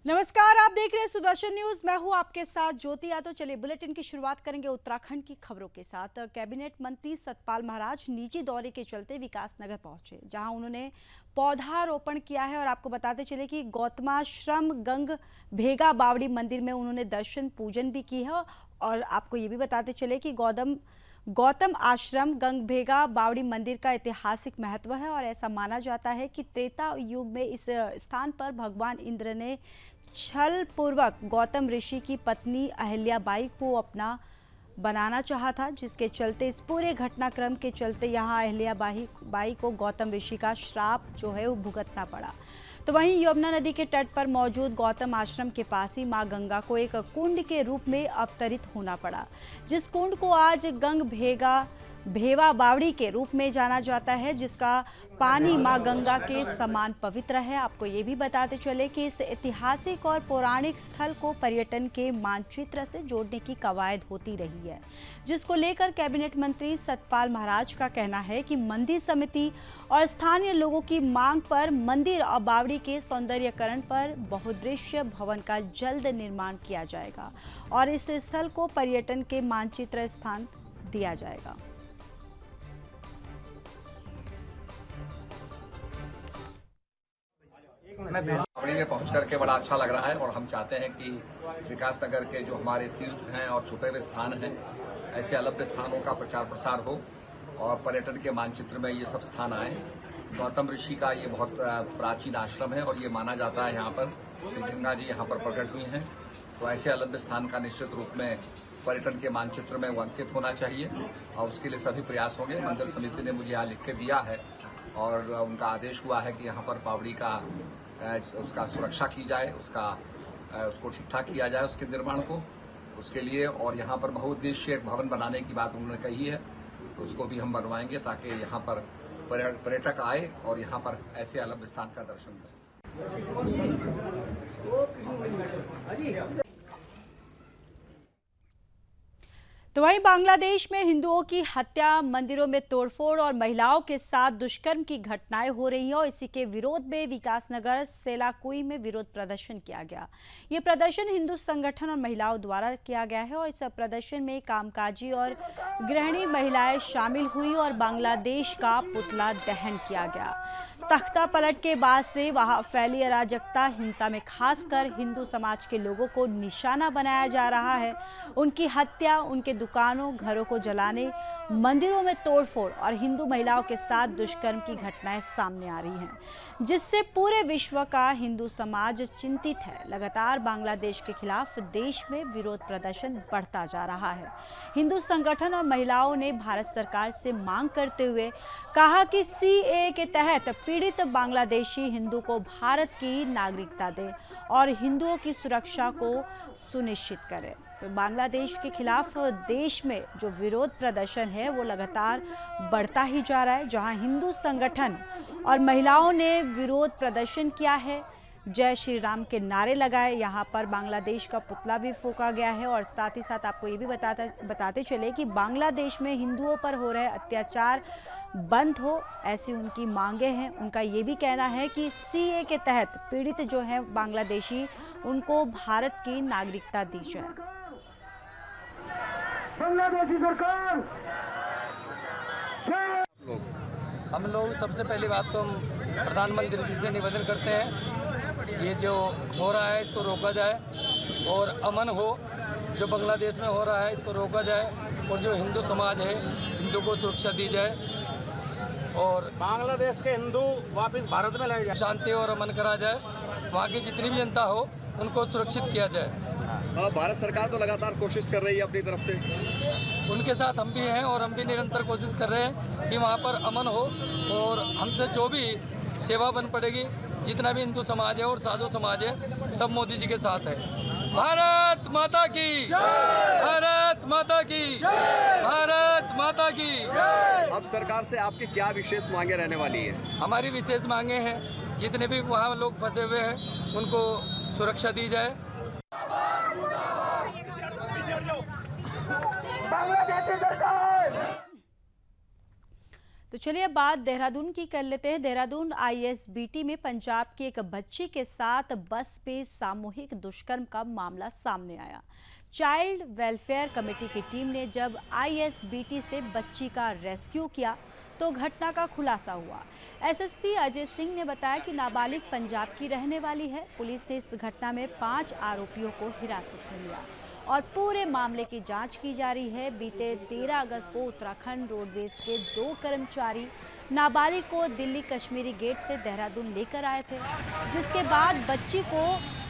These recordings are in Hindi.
नमस्कार, आप देख रहे हैं सुदर्शन न्यूज। मैं हूं आपके साथ ज्योति यादव। चलिए बुलेटिन की शुरुआत करेंगे उत्तराखंड की खबरों के साथ। कैबिनेट मंत्री सतपाल महाराज निजी दौरे के चलते विकासनगर पहुंचे, जहां उन्होंने पौधारोपण किया है। और आपको बताते चले कि गौतमाश्रम गंग भेगा बावड़ी मंदिर में उन्होंने दर्शन पूजन भी की है। और आपको ये भी बताते चले कि गौतम आश्रम गंगभेगा बावड़ी मंदिर का ऐतिहासिक महत्व है। और ऐसा माना जाता है कि त्रेता युग में इस स्थान पर भगवान इंद्र ने छल पूर्वक गौतम ऋषि की पत्नी अहिल्याबाई को अपना बनाना चाहा था, जिसके चलते इस पूरे घटनाक्रम के चलते यहाँ अहिल्याबाई को गौतम ऋषि का श्राप जो है वो भुगतना पड़ा। तो वहीं यमुना नदी के तट पर मौजूद गौतम आश्रम के पास ही मां गंगा को एक कुंड के रूप में अवतरित होना पड़ा, जिस कुंड को आज गंग भेवा बावड़ी के रूप में जाना जाता है, जिसका पानी मां गंगा के समान पवित्र है। आपको ये भी बताते चले कि इस ऐतिहासिक और पौराणिक स्थल को पर्यटन के मानचित्र से जोड़ने की कवायद होती रही है, जिसको लेकर कैबिनेट मंत्री सतपाल महाराज का कहना है कि मंदिर समिति और स्थानीय लोगों की मांग पर मंदिर और बावड़ी के सौंदर्यकरण पर बहुउद्देश्यीय भवन का जल्द निर्माण किया जाएगा और इस स्थल को पर्यटन के मानचित्र स्थान दिया जाएगा। बावड़ी में पहुंच करके बड़ा अच्छा लग रहा है और हम चाहते हैं कि विकासनगर के जो हमारे तीर्थ हैं और छुपे हुए स्थान हैं, ऐसे अलभ्य स्थानों का प्रचार प्रसार हो और पर्यटन के मानचित्र में ये सब स्थान आए। गौतम ऋषि का ये बहुत प्राचीन आश्रम है और ये माना जाता है यहाँ पर कि गंगा जी यहाँ पर प्रकट हुई हैं। तो ऐसे अलभ्य स्थान का निश्चित रूप में पर्यटन के मानचित्र में वो अंकित होना चाहिए और उसके लिए सभी प्रयास होंगे। मंदिर समिति ने मुझे यहाँ लिख के दिया है और उनका आदेश हुआ है कि यहाँ पर बावड़ी का उसका सुरक्षा की जाए, उसको ठीक ठाक किया जाए, उसके निर्माण को उसके लिए। और यहाँ पर बहुउद्देश्यीय एक भवन बनाने की बात उन्होंने कही है, तो उसको भी हम बनवाएंगे ताकि यहाँ पर पर्यटक आए और यहाँ पर ऐसे अलग स्थान का दर्शन करें। तो वहीं बांग्लादेश में हिंदुओं की हत्या, मंदिरों में तोड़फोड़ और महिलाओं के साथ दुष्कर्म की घटनाएं हो रही हैं और इसी के विरोध में विकासनगर सेलाकुई में विरोध प्रदर्शन किया गया। ये प्रदर्शन हिंदू संगठन और महिलाओं द्वारा किया गया है और इस प्रदर्शन में कामकाजी और गृहिणी महिलाएं शामिल हुई और बांग्लादेश का पुतला दहन किया गया। तख्ता पलट के बाद से वहां फैली अराजकता, हिंसा में खासकर हिंदू समाज के लोगों को निशाना बनाया जा रहा है। उनकी हत्या, उनके दुकानों, घरों को जलाने, मंदिरों में तोड़फोड़ और हिंदू महिलाओं के साथ दुष्कर्म की घटनाएं सामने आ रही हैं, जिससे पूरे विश्व का हिंदू समाज चिंतित है। लगातार बांग्लादेश के खिलाफ देश में विरोध प्रदर्शन बढ़ता जा रहा है। हिंदू संगठन और महिलाओं ने भारत सरकार से मांग करते हुए कहा कि सीएए के तहत पीड़ित बांग्लादेशी हिंदू को भारत की नागरिकता दे और हिंदुओं की सुरक्षा को सुनिश्चित करे। तो बांग्लादेश के खिलाफ देश में जो विरोध प्रदर्शन है वो लगातार बढ़ता ही जा रहा है, जहां हिंदू संगठन और महिलाओं ने विरोध प्रदर्शन किया है, जय श्री राम के नारे लगाए। यहाँ पर बांग्लादेश का पुतला भी फूंका गया है और साथ ही साथ आपको ये भी बताते चले कि बांग्लादेश में हिंदुओं पर हो रहे अत्याचार बंद हो, ऐसी उनकी मांगे हैं। उनका ये भी कहना है कि सीए के तहत पीड़ित जो है बांग्लादेशी, उनको भारत की नागरिकता दी जाए। बांग्लादेशी सरकार, हम लोग सबसे पहली बात तो हम प्रधानमंत्री जी से निवेदन करते हैं, ये जो हो रहा है इसको रोका जाए और अमन हो। जो बांग्लादेश में हो रहा है इसको रोका जाए और जो हिंदू समाज है, हिंदू को सुरक्षा दी जाए और बांग्लादेश के हिंदू वापस भारत में लाए जाए, शांति और अमन करा जाए। वहाँ की जितनी भी जनता हो उनको सुरक्षित किया जाए। भारत सरकार तो लगातार कोशिश कर रही है अपनी तरफ से, उनके साथ हम भी हैं और हम भी निरंतर कोशिश कर रहे हैं कि वहाँ पर अमन हो और हमसे जो भी सेवा बन पड़ेगी, जितना भी हिंदू समाज है और साधु समाज है, सब मोदी जी के साथ है। भारत माता की, भारत माता की, भारत माता की। अब सरकार से आपकी क्या विशेष मांगे रहने वाली है? हमारी विशेष मांगे हैं, जितने भी वहाँ लोग फंसे हुए हैं उनको सुरक्षा दी जाए। बांग्लादेशी सरकार। तो चलिए अब बात देहरादून की कर लेते हैं। देहरादून आईएसबीटी में पंजाब की एक बच्ची के साथ बस पे सामूहिक दुष्कर्म का मामला सामने आया। चाइल्ड वेलफेयर कमेटी की टीम ने जब आईएसबीटी से बच्ची का रेस्क्यू किया तो घटना का खुलासा हुआ। एसएसपी अजय सिंह ने बताया कि नाबालिग पंजाब की रहने वाली है। पुलिस ने इस घटना में 5 आरोपियों को हिरासत में लिया और पूरे मामले की जांच की जा रही है। बीते 13 अगस्त को उत्तराखंड रोडवेज के 2 कर्मचारी नाबालिग को दिल्ली कश्मीरी गेट से देहरादून लेकर आए थे, जिसके बाद बच्ची को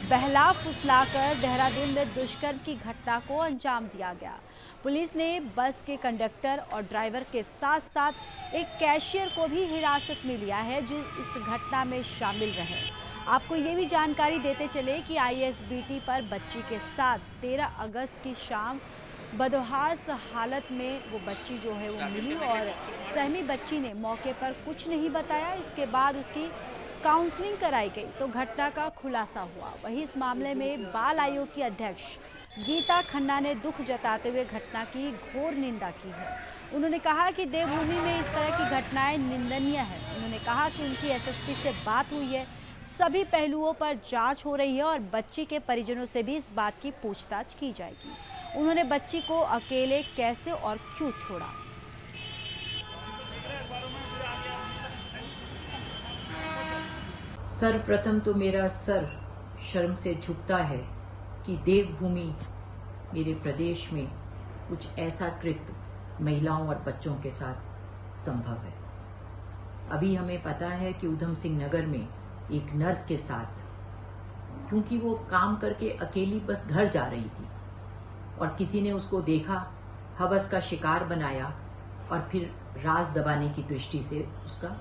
बहला फुसलाकर देहरादून में दुष्कर्म की घटना को अंजाम दिया गया। पुलिस ने बस के कंडक्टर और ड्राइवर के साथ साथ एक कैशियर को भी हिरासत में लिया है जो इस घटना में शामिल रहे। आपको ये भी जानकारी देते चले कि आईएसबीटी पर बच्ची के साथ 13 अगस्त की शाम बदहास हालत में वो बच्ची जो है वो मिली और सहमी बच्ची ने मौके पर कुछ नहीं बताया। इसके बाद उसकी काउंसलिंग कराई गई तो घटना का खुलासा हुआ। वहीं इस मामले में बाल आयोग की अध्यक्ष गीता खन्ना ने दुख जताते हुए घटना की घोर निंदा की है। उन्होंने कहा कि देवभूमि में इस तरह की घटनाएं निंदनीय है। उन्होंने कहा कि उनकी एसएसपी से बात हुई है, सभी पहलुओं पर जांच हो रही है और बच्ची के परिजनों से भी इस बात की पूछताछ की जाएगी। उन्होंने बच्ची को अकेले कैसे और क्यों छोड़ा। सर्वप्रथम तो मेरा सर शर्म से झुकता है कि देवभूमि मेरे प्रदेश में कुछ ऐसा कृत्य महिलाओं और बच्चों के साथ संभव है। अभी हमें पता है कि उधम सिंह नगर में एक नर्स के साथ, क्योंकि वो काम करके अकेली बस घर जा रही थी और किसी ने उसको देखा, हवस का शिकार बनाया और फिर राज दबाने की दृष्टि से उसका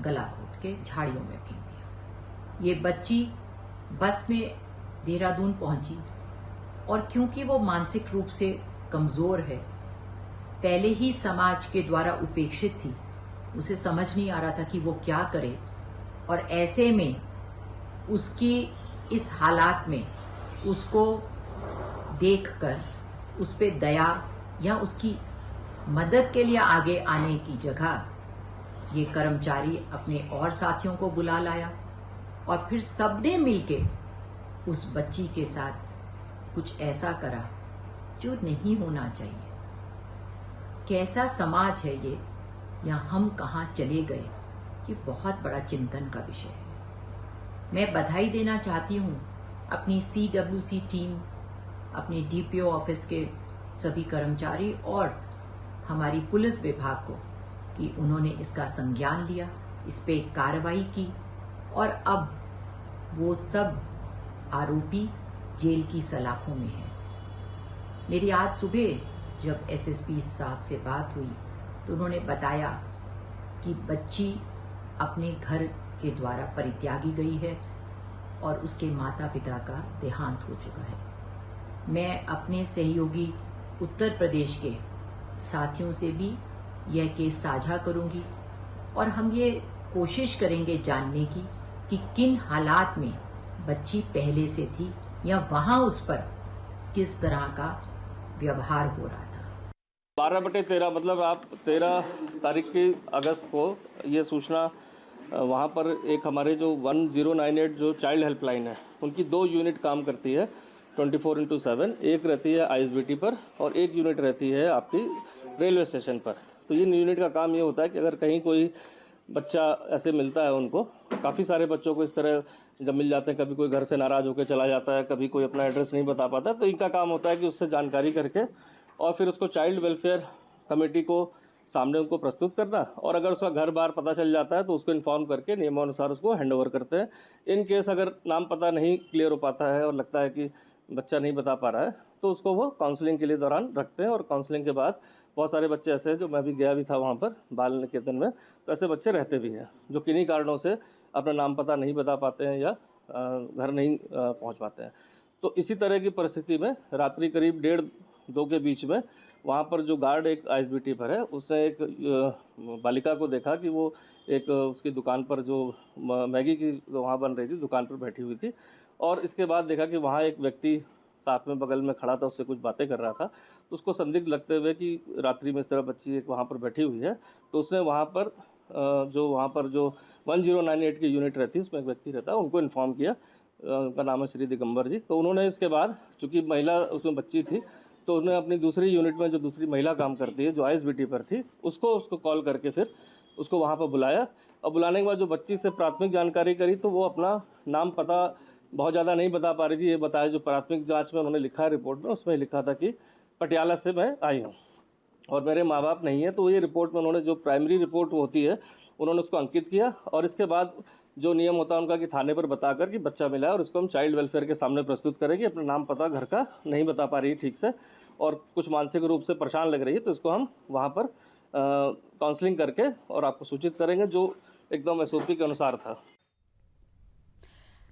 गला घोट के झाड़ियों में फेंक दिया। ये बच्ची बस में देहरादून पहुंची और क्योंकि वो मानसिक रूप से कमजोर है, पहले ही समाज के द्वारा उपेक्षित थी, उसे समझ नहीं आ रहा था कि वो क्या करे और ऐसे में उसकी इस हालात में उसको देखकर उस पे दया या उसकी मदद के लिए आगे आने की जगह ये कर्मचारी अपने और साथियों को बुला लाया और फिर सबने मिलके उस बच्ची के साथ कुछ ऐसा करा जो नहीं होना चाहिए। कैसा समाज है ये, या हम कहाँ चले गए, ये बहुत बड़ा चिंतन का विषय है। मैं बधाई देना चाहती हूँ अपनी CWC टीम, अपनी DPO ऑफिस के सभी कर्मचारी और हमारी पुलिस विभाग को कि उन्होंने इसका संज्ञान लिया, इस पे कार्रवाई की और अब वो सब आरोपी जेल की सलाखों में हैं। मेरी आज सुबह जब SSP साहब से बात हुई तो उन्होंने बताया कि बच्ची अपने घर के द्वारा परित्यागी गई है और उसके माता पिता का देहांत हो चुका है। मैं अपने सहयोगी उत्तर प्रदेश के साथियों से भी यह केस साझा करूंगी और हम ये कोशिश करेंगे जानने की कि किन हालात में बच्ची पहले से थी या वहां उस पर किस तरह का व्यवहार हो रहा था। 12/13 मतलब आप 13 तारीख की अगस्त को ये सूचना वहाँ पर एक हमारे जो 1098 जो चाइल्ड हेल्पलाइन है उनकी 2 यूनिट काम करती है 24/7। एक रहती है आईएसबीटी पर और एक यूनिट रहती है आपकी रेलवे स्टेशन पर। तो इन यूनिट का काम ये होता है कि अगर कहीं कोई बच्चा ऐसे मिलता है, उनको काफ़ी सारे बच्चों को इस तरह जब मिल जाते हैं, कभी कोई घर से नाराज़ होकर चला जाता है, कभी कोई अपना एड्रेस नहीं बता पाता, तो इनका काम होता है कि उससे जानकारी करके और फिर उसको चाइल्ड वेलफेयर कमेटी को सामने उनको प्रस्तुत करना और अगर उसका घर बार पता चल जाता है तो उसको इन्फॉर्म करके नियमानुसार उसको हैंडओवर करते हैं। इन केस अगर नाम पता नहीं क्लियर हो पाता है और लगता है कि बच्चा नहीं बता पा रहा है तो उसको वो काउंसलिंग के लिए दौरान रखते हैं और काउंसलिंग के बाद बहुत सारे बच्चे ऐसे हैं, जो मैं भी गया भी था वहाँ पर बाल निकेतन में, तो ऐसे बच्चे रहते भी हैं जो किन्हीं कारणों से अपना नाम पता नहीं बता पाते हैं या घर नहीं पहुँच पाते हैं। तो इसी तरह की परिस्थिति में रात्रि करीब 1:30-2 के बीच में वहाँ पर जो गार्ड एक आईएसबीटी पर है, उसने एक बालिका को देखा कि वो एक उसकी दुकान पर जो मैगी की वहाँ बन रही थी दुकान पर बैठी हुई थी और इसके बाद देखा कि वहाँ एक व्यक्ति साथ में बगल में खड़ा था, उससे कुछ बातें कर रहा था। तो उसको संदिग्ध लगते हुए कि रात्रि में इस तरह बच्ची एक वहाँ पर बैठी हुई है, तो उसने वहाँ पर जो 1098 की यूनिट रहती है, उसमें एक व्यक्ति रहता है, उनको इन्फॉर्म किया। उनका नाम है श्री दिगंबर जी। तो उन्होंने इसके बाद, चूँकि महिला उसमें बच्ची थी, तो उन्होंने अपनी दूसरी यूनिट में जो दूसरी महिला काम करती है, जो आईएसबीटी पर थी, उसको कॉल करके फिर उसको वहाँ पर बुलाया। और बुलाने के बाद जो बच्ची से प्राथमिक जानकारी करी, तो वो अपना नाम पता बहुत ज़्यादा नहीं बता पा रही थी। ये बताया जो प्राथमिक जांच में उन्होंने लिखा है रिपोर्ट में, उसमें लिखा था कि पटियाला से मैं आई हूँ और मेरे माँ बाप नहीं है। तो ये रिपोर्ट में उन्होंने जो प्राइमरी रिपोर्ट होती है, उन्होंने उसको अंकित किया। और इसके बाद जो नियम होता है उनका कि थाने पर बताकर कि बच्चा मिला है और उसको हम चाइल्ड वेलफेयर के सामने प्रस्तुत करेंगे। अपना नाम पता घर का नहीं बता पा रही है ठीक से और कुछ मानसिक रूप से परेशान लग रही है, तो इसको हम वहाँ पर काउंसलिंग करके और आपको सूचित करेंगे, जो एकदम एसओपी के अनुसार था।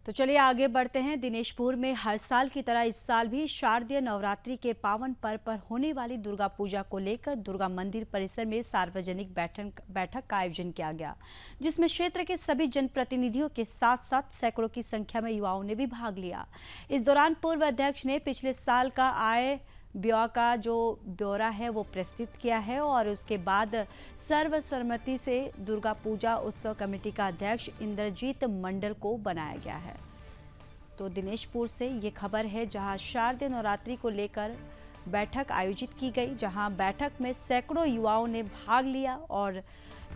तो चलिए आगे बढ़ते हैं। दिनेशपुर में हर साल की तरह इस साल भी शारदीय नवरात्रि के पावन पर्व पर होने वाली दुर्गा पूजा को लेकर दुर्गा मंदिर परिसर में सार्वजनिक बैठक का आयोजन किया गया, जिसमें क्षेत्र के सभी जनप्रतिनिधियों के साथ साथ सैकड़ों की संख्या में युवाओं ने भी भाग लिया। इस दौरान पूर्व अध्यक्ष ने पिछले साल का आय व्यय का जो ब्यौरा है वो प्रस्तुत किया है और उसके बाद सर्वसम्मति से दुर्गा पूजा उत्सव कमेटी का अध्यक्ष इंद्रजीत मंडल को बनाया गया है। तो दिनेशपुर से ये खबर है, जहां शारदीय नवरात्रि को लेकर बैठक आयोजित की गई, जहां बैठक में सैकड़ों युवाओं ने भाग लिया और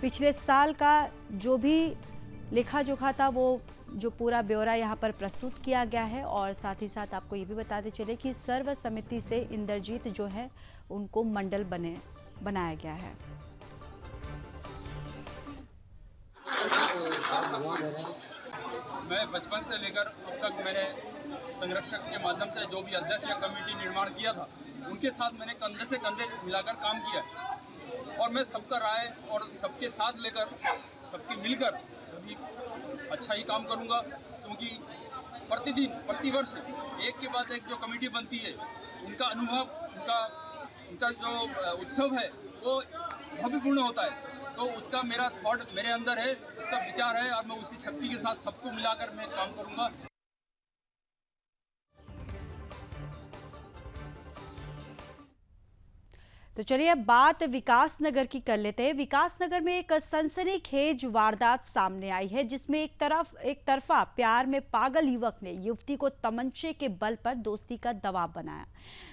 पिछले साल का जो भी लेखा जोखा था वो जो पूरा ब्यौरा यहाँ पर प्रस्तुत किया गया है। और साथ ही साथ आपको ये भी बताते चले कि सर्व समिति से इंद्रजीत जो है उनको मंडल बनाया गया है। मैं बचपन से लेकर अब तक मैंने संरक्षक के माध्यम से जो भी अध्यक्ष या कमेटी निर्माण किया था, उनके साथ मैंने कंधे से कंधे मिलाकर काम किया और मैं सबका राय और सबके साथ लेकर सबके मिलकर सभी अच्छा ही काम करूंगा, क्योंकि प्रतिदिन प्रतिवर्ष एक के बाद एक जो कमेटी बनती है, उनका अनुभव उनका जो उत्सव है वो भव्यपूर्ण होता है। तो उसका मेरा थॉट मेरे अंदर है, उसका विचार है और मैं उसी शक्ति के साथ सबको मिलाकर मैं काम करूंगा। तो चलिए अब बात विकासनगर की कर लेते हैं। विकासनगर में एक सनसनीखेज वारदात सामने आई है, जिसमें एक तरफा प्यार में पागल युवक ने युवती को तमंचे के बल पर दोस्ती का दबाव बनाया,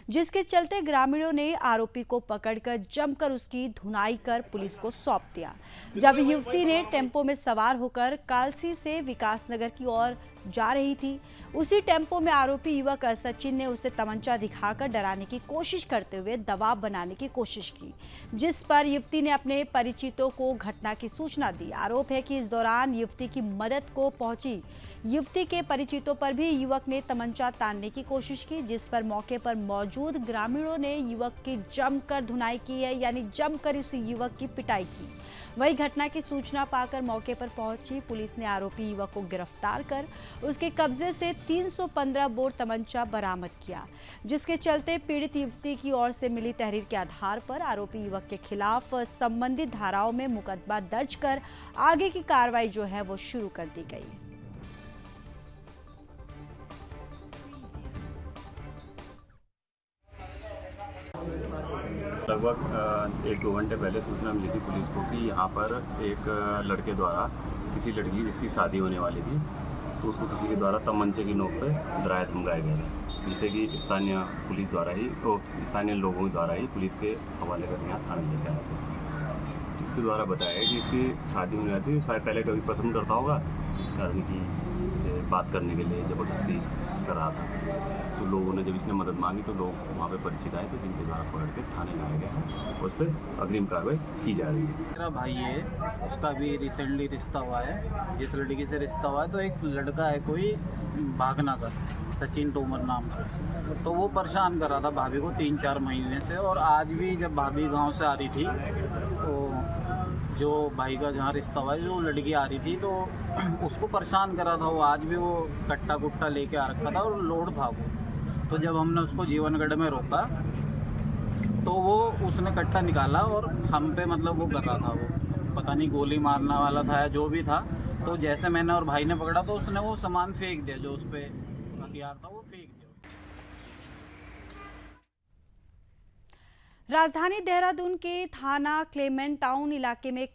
जिसके चलते ग्रामीणों ने आरोपी को पकड़कर जमकर उसकी धुनाई कर पुलिस को सौंप दिया। जब युवती ने टेम्पो में सवार होकर कालसी से विकासनगर की ओर जा रही थी, उसी टेम्पो में आरोपी युवक सचिन ने उसे तमंचा दिखाकर डराने की कोशिश करते हुए दबाव बनाने की कोशिश की, जिस पर युवती ने अपने परिचितों को घटना की सूचना दी। आरोप है कि इस दौरान युवती की मदद को पहुंची युवती के परिचितों पर भी युवक ने तमंचा तानने की कोशिश की, जिस पर मौके पर मौजूद ग्रामीणों ने युवक की जमकर धुनाई की है, यानी जमकर इस युवक की पिटाई की। वही घटना की सूचना पाकर मौके पर पहुंची पुलिस ने आरोपी युवक को गिरफ्तार कर उसके कब्जे से 315 बोर तमंचा बरामद किया, जिसके चलते पीड़ित युवती की ओर से मिली तहरीर के आधार पर आरोपी युवक के खिलाफ संबंधित धाराओं में मुकदमा दर्ज कर आगे की कार्रवाई जो है वो शुरू कर दी गई। लगभग 1-2 घंटे पहले सूचना मिली थी पुलिस को कि यहाँ पर एक लड़के द्वारा किसी लड़की जिसकी शादी होने वाली थी, तो उसको किसी के द्वारा तमंचे की नोक पे डराया धमकाया गया था, जिसे कि स्थानीय पुलिस द्वारा ही स्थानीय लोगों द्वारा ही पुलिस के हवाले करके यहाँ थाने लेके आया था। इसके द्वारा बताया कि इसकी शादी होने वाली थी, शायद पहले कभी पसंद करता होगा, इस कारण की बात करने के लिए ज़बरदस्ती कर रहा था। तो लोगों ने जब इसने मदद मांगी तो लोग वहाँ पे परिचित आए, तो जिनके द्वारा पकड़ के थाने लाया गया है, उस पर अग्रिम कार्रवाई की जा रही है। मेरा भाई है, उसका भी रिसेंटली रिश्ता हुआ है। जिस लड़की से रिश्ता हुआ है तो एक लड़का है कोई भागना का, सचिन तोमर नाम से, तो वो परेशान कर रहा था भाभी को 3-4 महीने से। और आज भी जब भाभी गाँव से आ रही थी तो जो भाई का जहाँ रिश्ता हुआ है, जो लड़की आ रही थी तो उसको परेशान कर रहा था वो। आज भी वो कट्टा कुट्टा लेके आ रखा था और लोड था वो। तो जब हमने उसको जीवनगढ़ में रोका तो वो उसने कट्टा निकाला और हम पे मतलब वो कर रहा था, वो पता नहीं गोली मारने वाला था या जो भी था। तो जैसे मैंने और भाई ने पकड़ा तो उसने वो सामान फेंक दिया, जो उस पर हथियार था वो फेंक दिया। राजधानी देहरादून के थाना क्लेमेंट टाउन इलाके में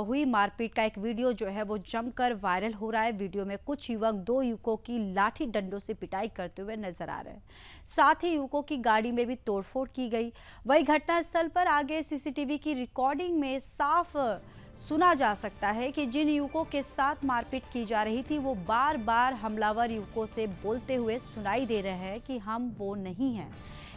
हुई मारपीट का एक वीडियो जो है वो जमकर वायरल हो रहा है। वीडियो में कुछ युवक दो युवकों की लाठी डंडों से पिटाई करते हुए नजर आ रहे हैं। साथ ही युवकों की गाड़ी में भी तोड़फोड़ की गई। वहीं घटनास्थल पर आगे सीसीटीवी की रिकॉर्डिंग में साफ सुना जा सकता है कि जिन युवकों के साथ मारपीट की जा रही थी वो बार बार हमलावर युवकों से बोलते हुए सुनाई दे रहे हैं कि हम वो नहीं हैं।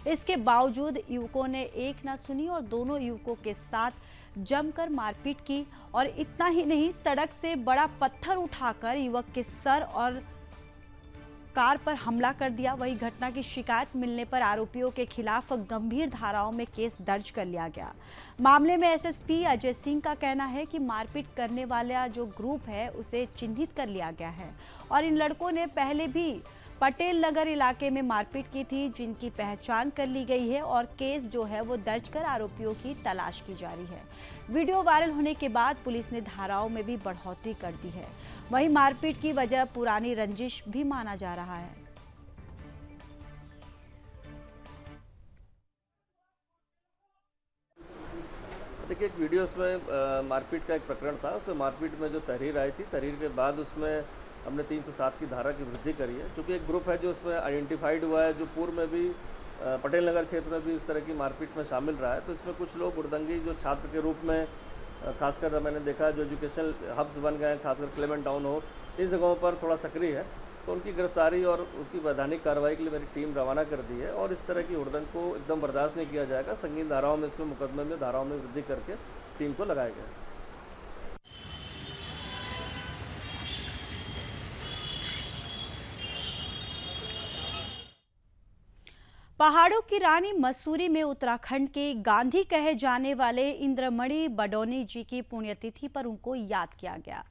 इसके बावजूद युवकों ने एक न सुनी और दोनों युवकों के साथ जमकर मारपीट की और इतना ही नहीं, सड़क से बड़ा पत्थर उठाकर युवक के सर और कार पर हमला कर दिया। वही घटना की शिकायत मिलने पर आरोपियों के खिलाफ गंभीर धाराओं में केस दर्ज कर लिया गया। मामले में एसएसपी अजय सिंह का कहना है कि मारपीट करने वाला जो ग्रुप है उसे चिन्हित कर लिया गया है और इन लड़कों ने पहले भी पटेल नगर इलाके में मारपीट की थी, जिनकी पहचान कर ली गई है और केस जो है वो दर्ज कर आरोपियों की तलाश की जा रही है। वीडियो वायरल होने के बाद पुलिस ने धाराओं में भी बढ़ोतरी कर दी है। वहीं मारपीट की वजह पुरानी रंजिश भी माना जा रहा है। देखिए, एक वीडियो उसमें मारपीट का एक प्रकरण था। उसमें मारपीट में जो तहरीर आई थी, तहरीर के बाद उसमें हमने 307 की धारा की वृद्धि करी है। चूँकि एक ग्रुप है जो उसमें आइडेंटिफाइड हुआ है, जो पूर्व में भी पटेल नगर क्षेत्र में भी इस तरह की मारपीट में शामिल रहा है। तो इसमें कुछ लोग उर्दंगी जो छात्र के रूप में खासकर मैंने देखा जो एजुकेशनल हब्स बन गए हैं, खासकर क्लेमेंट टाउन हो, इन जगहों पर थोड़ा सक्रिय है। तो उनकी गिरफ्तारी और उसकी वैधानिक कार्रवाई के लिए मेरी टीम रवाना कर दी है और इस तरह की हुड़दंग को एकदम बर्दाश्त नहीं किया जाएगा। संगीन धाराओं में इसमें मुकदमे में धाराओं में वृद्धि करके टीम को लगाया गया है। पहाड़ों की रानी मसूरी में उत्तराखंड के गांधी कहे जाने वाले इंद्रमणि बडोनी जी की पुण्यतिथि पर उनको याद किया गया।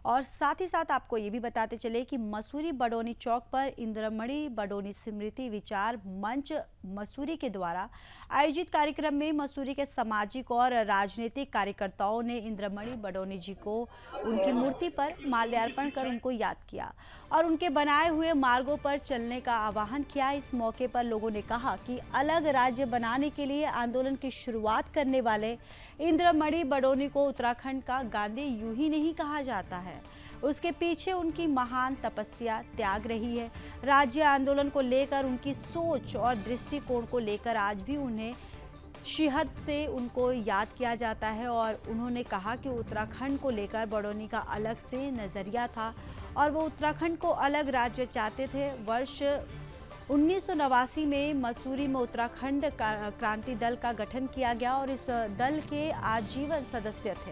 और साथ ही साथ आपको ये भी बताते चले कि मसूरी बडोनी चौक पर इंद्रमणि बडोनी स्मृति विचार मंच मसूरी के द्वारा आयोजित कार्यक्रम में मसूरी के सामाजिक और राजनीतिक कार्यकर्ताओं ने इंद्रमणि बडोनी जी को उनकी मूर्ति पर माल्यार्पण कर उनको याद किया और उनके बनाए हुए मार्गों पर चलने का आह्वान किया। इस मौके पर लोगों ने कहा कि अलग राज्य बनाने के लिए आंदोलन की शुरुआत करने वाले इंद्रमणि बडोनी को उत्तराखंड का गांधी यूं ही नहीं कहा जाता है। उसके पीछे उनकी महान तपस्या, त्याग रही है। राज्य आंदोलन को लेकर उनकी सोच और दृष्टिकोण को लेकर आज भी उन्हें शिहद से उनको याद किया जाता है और उन्होंने कहा कि उत्तराखंड को लेकर बडोनी का अलग से नज़रिया था और वो उत्तराखंड को अलग राज्य चाहते थे। वर्ष 1989 में मसूरी में उत्तराखंड क्रांति दल का गठन किया गया और इस दल के आजीवन सदस्य थे।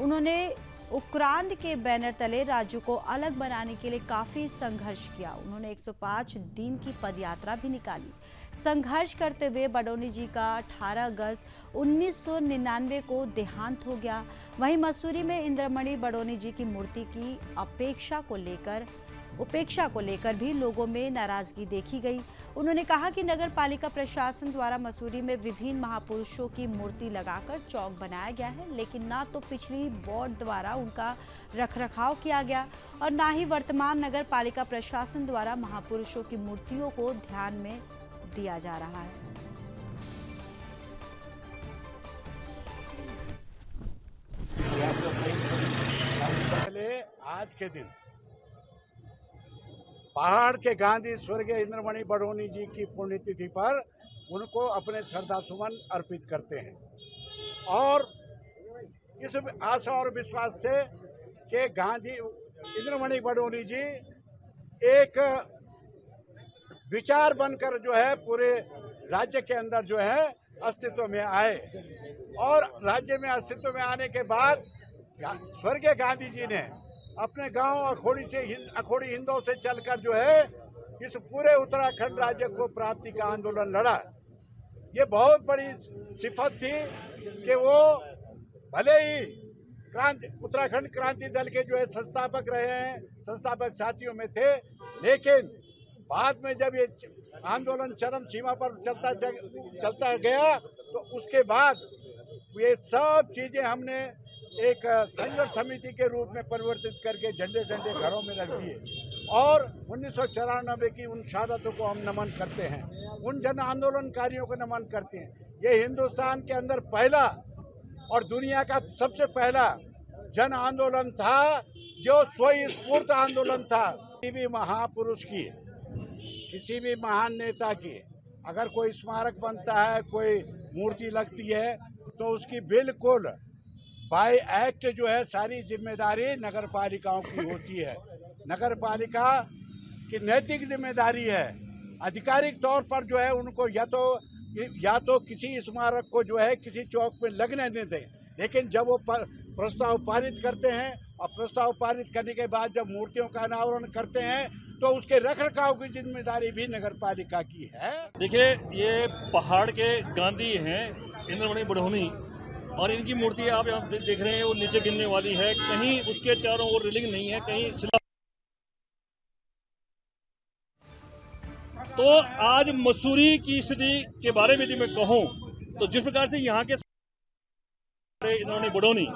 उन्होंने उक्रांद के बैनर तले राज्य को अलग बनाने के लिए काफ़ी संघर्ष किया। उन्होंने 105 दिन की पदयात्रा भी निकाली। संघर्ष करते हुए बडोनी जी का 18 अगस्त 1999 को देहांत हो गया। वहीं मसूरी में इंद्रमणि बडोनी जी की मूर्ति की उपेक्षा को लेकर भी लोगों में नाराजगी देखी गई। उन्होंने कहा कि नगर पालिका प्रशासन द्वारा मसूरी में विभिन्न महापुरुषों की मूर्ति लगाकर चौक बनाया गया है, लेकिन ना तो पिछली बोर्ड द्वारा उनका रखरखाव किया गया और ना ही वर्तमान नगर पालिका प्रशासन द्वारा महापुरुषों की मूर्तियों को ध्यान में दिया जा रहा है। पहले आज के दिन पहाड़ के गांधी स्वर्गीय इंद्रमणि बडोनी जी की पुण्यतिथि पर उनको अपने श्रद्धासुमन अर्पित करते हैं और इस आशा और विश्वास से कि गांधी इंद्रमणि बडोनी जी एक विचार बनकर जो है पूरे राज्य के अंदर जो है अस्तित्व में आए और राज्य में अस्तित्व में आने के बाद स्वर्गीय गांधी जी ने अपने गांव अखोड़ी हिंदों से चलकर जो है इस पूरे उत्तराखंड राज्य को प्राप्ति का आंदोलन लड़ा। ये बहुत बड़ी सिफत थी कि वो भले ही उत्तराखंड क्रांति दल के जो है संस्थापक रहे हैं, संस्थापक साथियों में थे, लेकिन बाद में जब ये आंदोलन चरम सीमा पर चलता गया तो उसके बाद ये सब चीजें हमने एक संघर्ष समिति के रूप में परिवर्तित करके झंडे घरों में रख दिए और 1994 की उन शहादतों को हम नमन करते हैं, उन जन आंदोलनकारियों को नमन करते हैं। ये हिंदुस्तान के अंदर पहला और दुनिया का सबसे पहला जन आंदोलन था, जो स्वस्फूर्त आंदोलन था। किसी भी महापुरुष की, किसी भी महान नेता की अगर कोई स्मारक बनता है, कोई मूर्ति लगती है, तो उसकी बिल्कुल बाय एक्ट जो है सारी जिम्मेदारी नगर पालिकाओं की होती है। नगर पालिका की नैतिक जिम्मेदारी है। आधिकारिक तौर पर जो है उनको या तो किसी स्मारक को जो है किसी चौक में लगने नहीं दें, लेकिन जब वो प्रस्ताव पारित करते हैं और प्रस्ताव पारित करने के बाद जब मूर्तियों का अनावरण करते हैं तो उसके रखरखाव की जिम्मेदारी भी नगर पालिका की है। देखिए, ये पहाड़ के गांधी हैं इंद्रमणि बड़ोनी, और इनकी मूर्ति आप यहाँ देख रहे हैं वो नीचे गिरने वाली है। कहीं उसके चारों ओर रेलिंग नहीं है, कहीं शिला। तो आज मसूरी की स्थिति के बारे में यदि मैं कहूँ तो जिस प्रकार से यहाँ के इंद्रमणि बड़ोनी,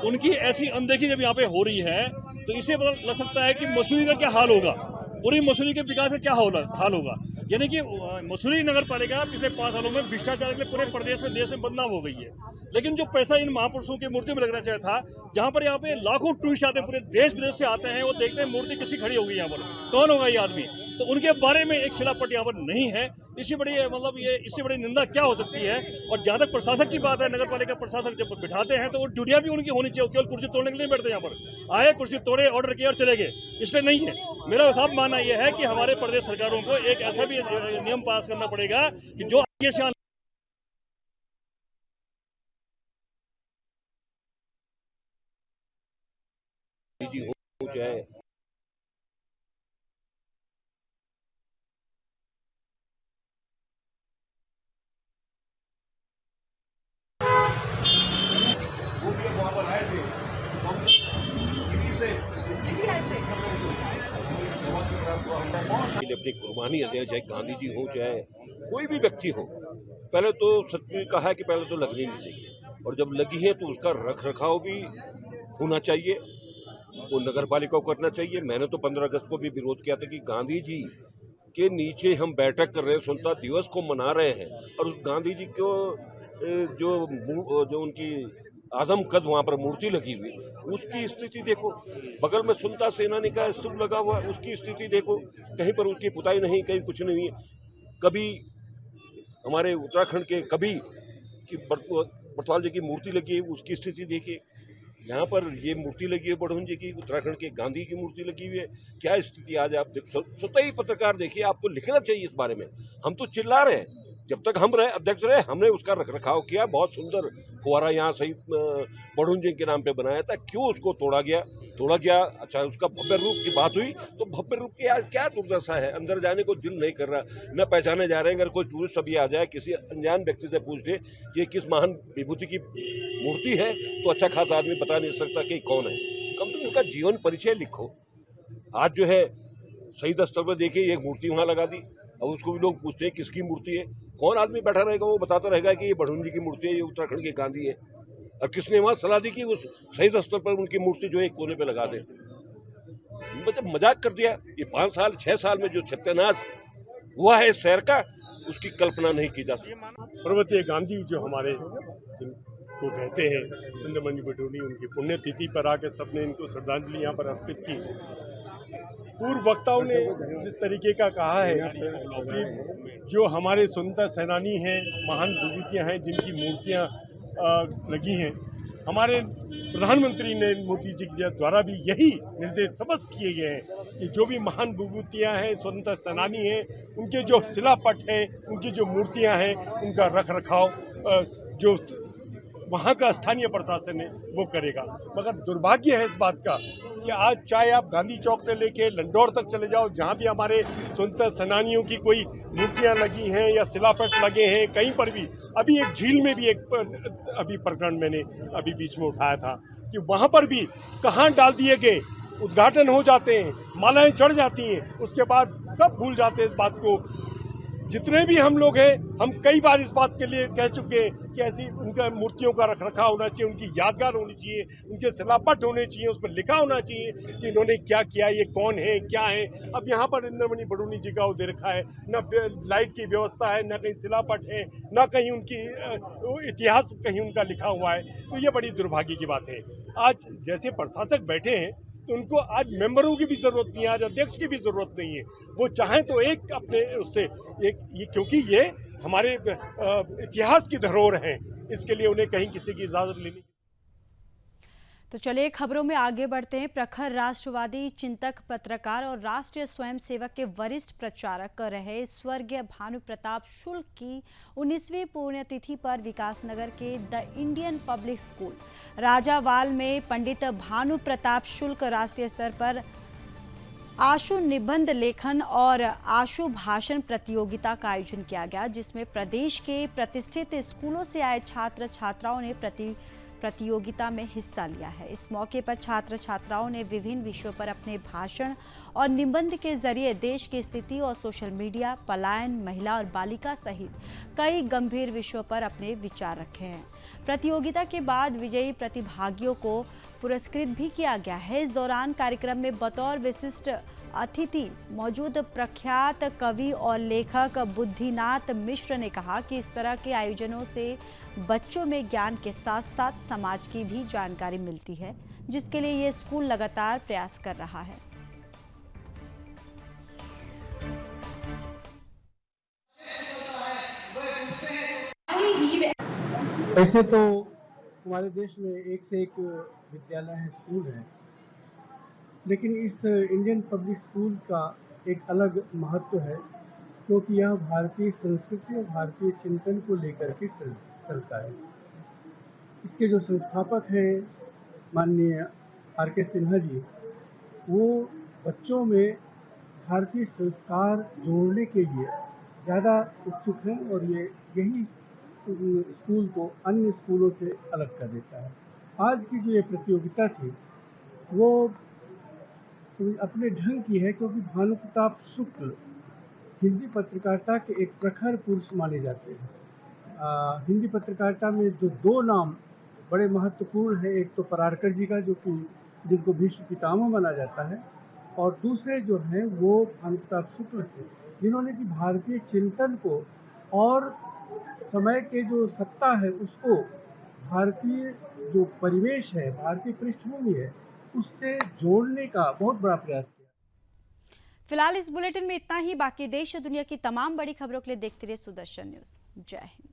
उनकी ऐसी अनदेखी जब यहाँ पे हो रही है तो इससे पता लग सकता है कि मसूरी का क्या हाल होगा, पूरी मसूरी के विकास का क्या हाल होगा। यानी कि मसूरी नगर पालिका पिछले 5 सालों में भ्रष्टाचार के लिए पूरे प्रदेश में देश में बदनाम हो गई है। लेकिन जो पैसा इन महापुरुषों की मूर्ति में लगना चाहिए था, जहां पर यहाँ पे लाखों टूरिस्ट आते हैं, पूरे देश विदेश से आते हैं, वो देखते हैं मूर्ति किसी खड़ी होगी, यहाँ पर कौन होगा ये आदमी, तो उनके बारे में एक शिलापट यहाँ पर नहीं है। इससे बड़ी इससे बड़ी निंदा क्या हो सकती है। और जहाँ तक प्रशासक की बात है, नगर पालिका प्रशासक जब बिठाते हैं तो वो ड्यूटियाँ भी उनकी होनी चाहिए, केवल कुर्सी तोड़ने के लिए बैठते यहाँ पर। आए, कुर्सी तोड़े, ऑर्डर किए और चले गए, इसलिए नहीं है। मेरा साफ मानना यह है कि हमारे प्रदेश सरकारों को एक ऐसा भी नियम पास करना पड़ेगा कि जो आगे से हो जाए। अपनी कुर्बानी दे, चाहे गांधी जी हो चाहे कोई भी व्यक्ति हो, पहले तो सत्य कहा है कि पहले तो लगनी नहीं चाहिए, और जब लगी है तो उसका रख रखाव भी होना चाहिए, वो नगर पालिका को करना चाहिए। मैंने तो 15 अगस्त को भी विरोध किया था कि गांधी जी के नीचे हम बैठक कर रहे हैं, स्वतंत्रता दिवस को मना रहे हैं, और उस गांधी जी को जो उनकी आदम कद वहाँ पर मूर्ति लगी हुई, उसकी स्थिति देखो। बगल में स्वतंत्रता सेनानी का स्तूप लगा हुआ, उसकी स्थिति देखो, कहीं पर उसकी पुताई नहीं, कहीं कुछ नहीं है। कभी हमारे उत्तराखंड के कभी की बरतवाल जी की मूर्ति लगी है, उसकी स्थिति देखिए। यहाँ पर ये मूर्ति लगी है बड़ोनी जी की, उत्तराखंड के गांधी की मूर्ति लगी हुई है। क्या स्थिति आज आप स्वतः ही पत्रकार देखिए, आपको लिखना चाहिए इस बारे में। हम तो चिल्ला रहे हैं, जब तक हम रहे अध्यक्ष रहे, हमने उसका रखरखाव किया। बहुत सुंदर फुवारा यहाँ सही बड़ोनी जी के नाम पे बनाया था, क्यों उसको तोड़ा गया। अच्छा, उसका भव्य रूप की बात हुई तो भव्य रूप की आज क्या दुर्दशा है, अंदर जाने को दिल नहीं कर रहा, न पहचाने जा रहे हैं। अगर कोई टूरिस्ट अभी आ जाए, किसी अनजान व्यक्ति से पूछ ले ये किस महान विभूति की मूर्ति है, तो अच्छा खासा आदमी बता नहीं सकता कि कौन है। कम से कम उनका जीवन परिचय लिखो। आज जो है शहीद स्थल पर देखिए, एक मूर्ति वहाँ लगा दी, अब उसको भी लोग पूछते हैं किसकी मूर्ति है। कौन आदमी बैठा रहेगा वो बताता रहेगा कि ये बड़ोनी जी की मूर्ति है, ये उत्तराखंड के गांधी है। और किसने वहाँ सलाह दी कि उस शहीद स्थल पर उनकी मूर्ति जो है एक कोने पे लगा दे। मतलब मजाक कर दिया। ये 5 साल 6 साल में जो सत्यानाश हुआ है शहर का, उसकी कल्पना नहीं की जा सकती। पर्वतीय गांधी जो हमारे को कहते हैं, इंद्रमणि बड़ोनी, उनकी पुण्यतिथि पर आकर सबने इनको श्रद्धांजलि यहाँ पर अर्पित की। पूर्व वक्ताओं ने जिस तरीके का कहा है कि जो हमारे स्वतंत्रता सेनानी हैं, महान विभूतियाँ हैं, जिनकी मूर्तियाँ लगी हैं, हमारे प्रधानमंत्री ने मोदी जी के द्वारा भी यही निर्देश स्पष्ट किए गए हैं कि जो भी महान विभूतियाँ हैं, स्वतंत्रता सेनानी हैं, उनके जो शिलापट हैं, उनकी जो मूर्तियाँ हैं, उनका रख रखाव जो वहाँ का स्थानीय प्रशासन है वो करेगा। मगर दुर्भाग्य है इस बात का कि आज चाहे आप गांधी चौक से लेके लंडौर तक चले जाओ, जहाँ भी हमारे स्वतंत्रता सेनानियों की कोई मूर्तियाँ लगी हैं या शिलापट लगे हैं, कहीं पर भी। अभी एक झील में भी एक अभी प्रकरण मैंने अभी बीच में उठाया था कि वहाँ पर भी कहाँ डाल दिए गए, उद्घाटन हो जाते हैं, मालाएँ चढ़ जाती हैं, उसके बाद सब भूल जाते हैं इस बात को। जितने भी हम लोग हैं, हम कई बार इस बात के लिए कह चुके हैं कि ऐसी उनका मूर्तियों का रख रखाव होना चाहिए, उनकी यादगार होनी चाहिए, उनके शिलापट होने चाहिए, उस पर लिखा होना चाहिए कि इन्होंने क्या किया, ये कौन है, क्या है। अब यहाँ पर इंद्रमणि बडोनी जी का वो दे रखा है, न लाइट की व्यवस्था है, न कहीं शिलापट है, न कहीं उनकी इतिहास कहीं उनका लिखा हुआ है। तो ये बड़ी दुर्भाग्य की बात है। आज जैसे प्रशासक बैठे हैं तो उनको आज मेंबरों की भी जरूरत नहीं है, आज अध्यक्ष की भी जरूरत नहीं है। वो चाहें तो एक अपने उससे एक ये, क्योंकि ये हमारे इतिहास की धरोहर है, इसके लिए उन्हें कहीं किसी की इजाजत लेनी। तो चलिए खबरों में आगे बढ़ते हैं। प्रखर राष्ट्रवादी चिंतक, पत्रकार और राष्ट्रीय स्वयंसेवक के वरिष्ठ प्रचारक रहे स्वर्गीय भानु प्रताप शुक्ल की 19वीं पुण्यतिथि पर विकासनगर के द इंडियन पब्लिक स्कूल राजावाल में पंडित भानु प्रताप शुक्ल राष्ट्रीय स्तर पर आशु निबंध लेखन और आशु भाषण प्रतियोगिता का आयोजन किया गया, जिसमें प्रदेश के प्रतिष्ठित स्कूलों से आए छात्र छात्राओं ने प्रतियोगिता में हिस्सा लिया है। इस मौके पर छात्र छात्राओं ने विभिन्न विषयों पर अपने भाषण और निबंध के जरिए देश की स्थिति और सोशल मीडिया, पलायन, महिला और बालिका सहित कई गंभीर विषयों पर अपने विचार रखे हैं। प्रतियोगिता के बाद विजयी प्रतिभागियों को पुरस्कृत भी किया गया है। इस दौरान कार्यक्रम में बतौर विशिष्ट अतिथि मौजूद प्रख्यात कवि और लेखक बुद्धिनाथ मिश्र ने कहा कि इस तरह के आयोजनों से बच्चों में ज्ञान के साथ साथ समाज की भी जानकारी मिलती है, जिसके लिए ये स्कूल लगातार प्रयास कर रहा है। ऐसे तो हमारे देश में एक से एक विद्यालय है, स्कूल है, लेकिन इस इंडियन पब्लिक स्कूल का एक अलग महत्व है, क्योंकि यह भारतीय संस्कृति और भारतीय चिंतन को लेकर के चलता है। इसके जो संस्थापक हैं माननीय R.K. सिन्हा जी, वो बच्चों में भारतीय संस्कार जोड़ने के लिए ज़्यादा उत्सुक हैं और यही स्कूल को अन्य स्कूलों से अलग कर देता है। आज की जो ये प्रतियोगिता थी वो अपने ढंग की है, क्योंकि भानु प्रताप शुक्ल हिंदी पत्रकारिता के एक प्रखर पुरुष माने जाते हैं। हिंदी पत्रकारिता में जो दो नाम बड़े महत्वपूर्ण हैं, एक तो परारकर जी का, जो कि जिनको भीष्म पितामह माना जाता है, और दूसरे जो हैं वो भानु प्रताप शुक्ल थे, जिन्होंने कि भारतीय चिंतन को और समय के जो सत्ता है उसको भारतीय जो परिवेश है, भारतीय पृष्ठभूमि है, उससे जोड़ने का बहुत बड़ा प्रयास किया। फिलहाल इस बुलेटिन में इतना ही। बाकी देश और दुनिया की तमाम बड़ी खबरों के लिए देखते रहिए सुदर्शन न्यूज़। जय हिंद।